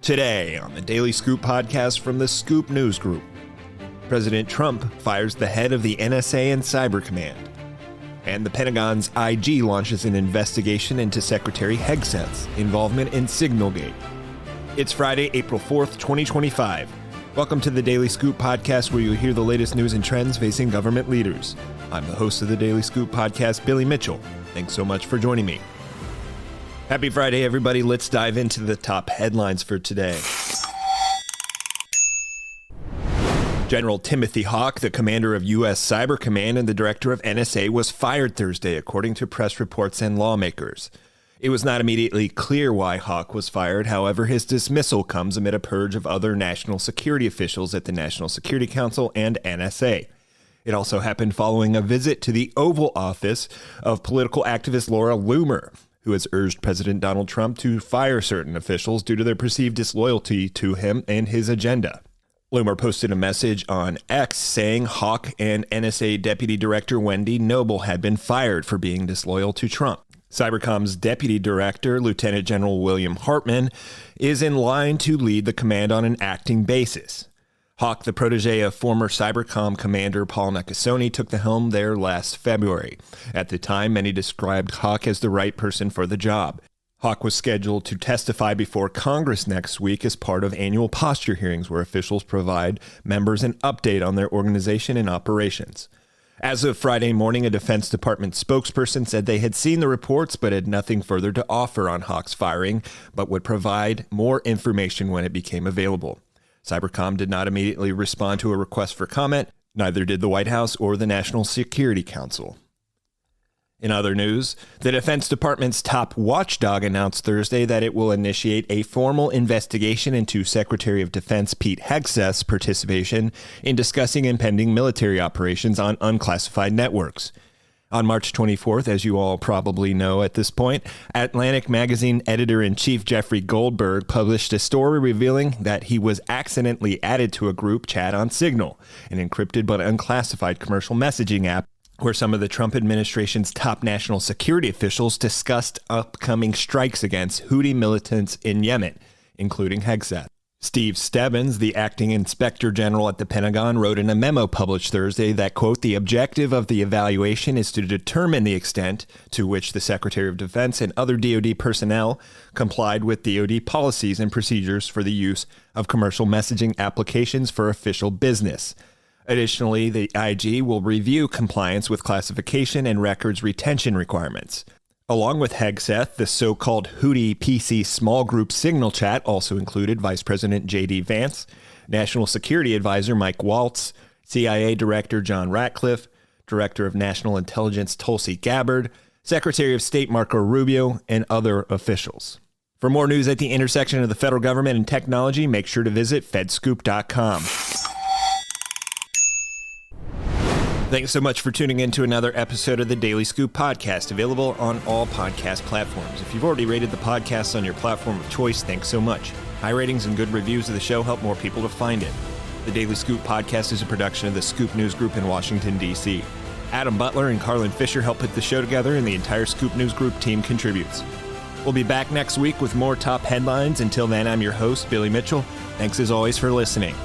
Today on the Daily Scoop podcast from the Scoop News Group, President Trump fires the head of the NSA and Cybercommand, and the Pentagon's IG launches an investigation into Secretary Hegseth's involvement in SignalGate. It's Friday, April 4th, 2025. Welcome to the Daily Scoop podcast, where you'll hear the latest news and trends facing government leaders. I'm the host of the Daily Scoop podcast, Billy Mitchell. Thanks so much for joining me. Happy Friday, everybody. Let's dive into the top headlines for today. General Timothy Haugh, the commander of U.S. Cybercommand and the director of NSA, was fired Thursday, according to press reports and lawmakers. It was not immediately clear why Haugh was fired. However, his dismissal comes amid a purge of other national security officials at the National Security Council and NSA. It also happened following a visit to the Oval Office of political activist Laura Loomer, who has urged President Donald Trump to fire certain officials due to their perceived disloyalty to him and his agenda. Loomer posted a message on X saying Haugh and NSA Deputy Director Wendy had been fired for being disloyal to Trump. Cybercom's Deputy Director, Lieutenant General William Hartman, is in line to lead the command on an acting basis. Haugh, the protege of former Cybercom Commander Paul Nakasone, took the helm there last February. At the time, many described Haugh as the right person for the job. Haugh was scheduled to testify before Congress next week as part of annual posture hearings where officials provide members an update on their organization and operations. As of Friday morning, a Defense Department spokesperson said they had seen the reports but had nothing further to offer on Haugh's firing, but would provide more information when it became available. Cybercom did not immediately respond to a request for comment. Neither did the White House or the National Security Council. In other news, the Defense Department's top watchdog announced Thursday that it will initiate a formal investigation into Secretary of Defense Pete Hegseth's participation in discussing impending military operations on unclassified networks. On March 24th, as you all probably know at this point, Atlantic Magazine editor-in-chief Jeffrey Goldberg published a story revealing that he was accidentally added to a group chat on Signal, an encrypted but unclassified commercial messaging app where some of the Trump administration's top national security officials discussed upcoming strikes against Houthi militants in Yemen, including Hegseth. Steve Stebbins, the acting inspector general at the Pentagon, wrote in a memo published Thursday that, quote, the objective of the evaluation is to determine the extent to which the Secretary of Defense and other DOD personnel complied with DOD policies and procedures for the use of commercial messaging applications for official business. Additionally, the IG will review compliance with classification and records retention requirements. Along with Hegseth, the so-called Houthi PC small group signal chat also included Vice President J.D. Vance, National Security Advisor Mike Waltz, CIA Director John Ratcliffe, Director of National Intelligence Tulsi Gabbard, Secretary of State Marco Rubio, and other officials. For more news at the intersection of the federal government and technology, make sure to visit fedscoop.com. Thanks so much for tuning in to another episode of the Daily Scoop podcast, available on all podcast platforms. If you've already rated the podcast on your platform of choice, thanks so much. High ratings and good reviews of the show help more people to find it. The Daily Scoop podcast is a production of the Scoop News Group in Washington, D.C. Adam Butler and Carlin Fisher help put the show together, and the entire Scoop News Group team contributes. We'll be back next week with more top headlines. Until then, I'm your host, Billy Mitchell. Thanks as always for listening.